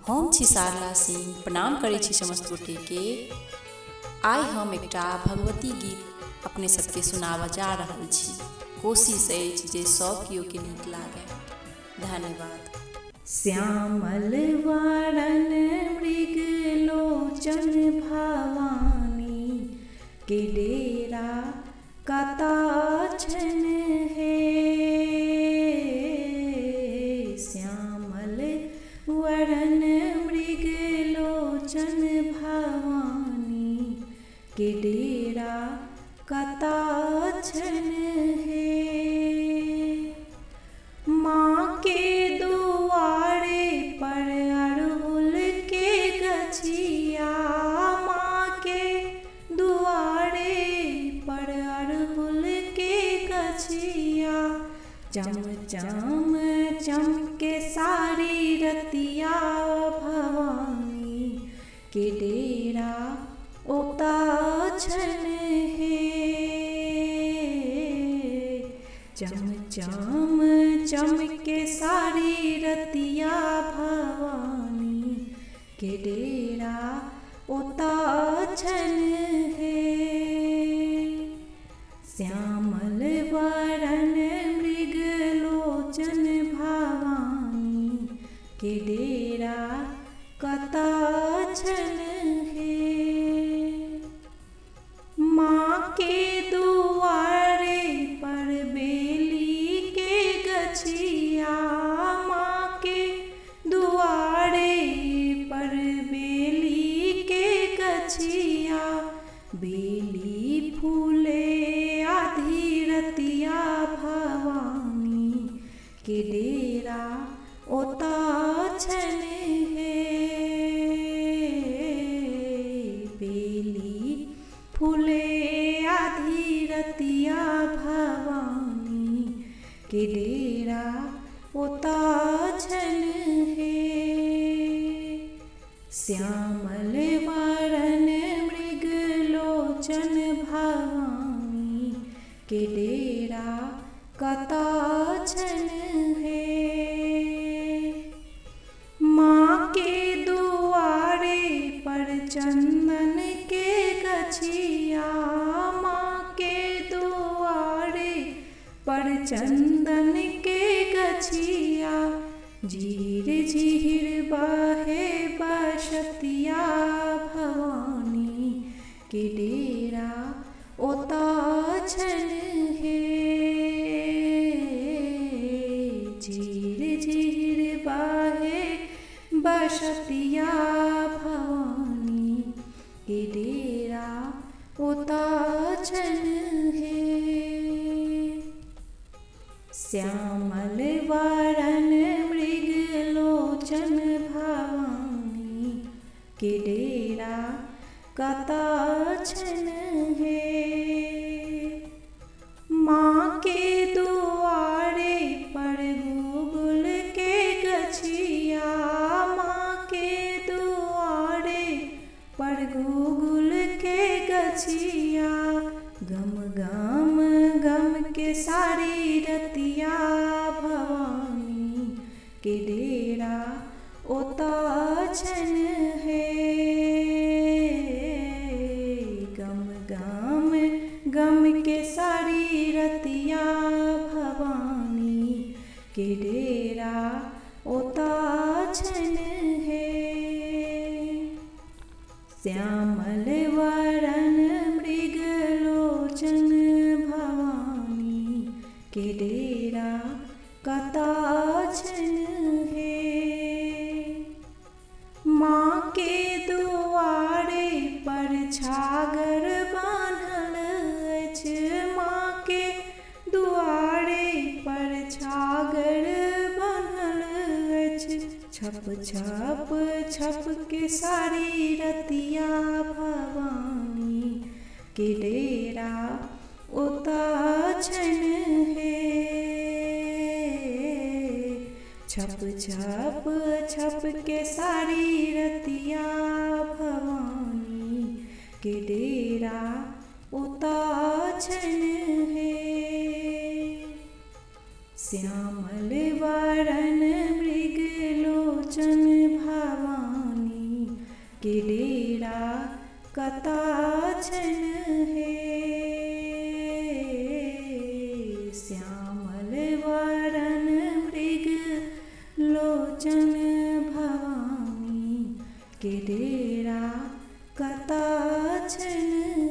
हम छी सारला सिंह। प्रणाम करै छी समस्त गोटे के। आइ हम एकटा भगवती गीत अपने सबके सुनाबऽ जा रहल छी। कोशिश अछि जे सब केओ के नीक लागे। धन्यवाद। श्यामल वरण मृग लोचन भवानी के डेरा कता छन हे। श्यामल वरण मृग लोचन भवानी के डेरा कता छन हे। माँ के दुआरे पर अड़हुल के गछिया, माँ के दुआरे पर अड़हुल के गछिया, चम चम चमके सारी रतिया भवानी के डेरा ओता छन हे। चम चम चमके सारी रतिया भवानी के डेरा ओता छन हे। श्यामल वरण मृग लोचन भवानी के डेरा कता छन हे। माँ के दुआरे पर बेली के गछिया, माँ के दुआरे पर बेली के गछिया, बेली फूले आधी रतिया भवानी के डेरा ओता छन हे। बेली फूले आधी रतिया भवानी के डेरा ओता छन हे। श्यामल वरण मृग लोचन भवानी के डेरा कता छन हे। माँ के दुआरे पर चंदन के गछिया, माँ के दुआरे पर चंदन के गछिया, झीर झीर बहे बसतिया भवानी के डेरा ओता छन हे। झीर झीर बहे बसतिया भवानी के डेरा ओता छन हे। श्यामल वरण मृग लोचन भवानी के डेरा कता छन हे। माँ के दुआरे पर गुगुल के गछिया, माँ के दुआरे पर गुगुल के गछिया, गम गम गम के सारी रतिया भवानी के डेरा ओता छन हे। गम गम गम के सारी रतिया भवानी के डेरा ओता छन हे। श्यामल वरण मृग लोचन भवानी के डेरा कता छन हे। माँ के दुआरे पर छागर बान्हल अछि, माँ के दुआरे पर छागर बान्हल अछि, छप छप छप के सारी रतिया भवानी के डेरा ओता छन हे। छप छप छप के सारी रतिया भवानी के डेरा ओता छन हे। श्यामल वरण मृग लोचन भवानी के डेरा कता छन है। श्यामल वरण मृग लोचन भवानी के डेरा कता छन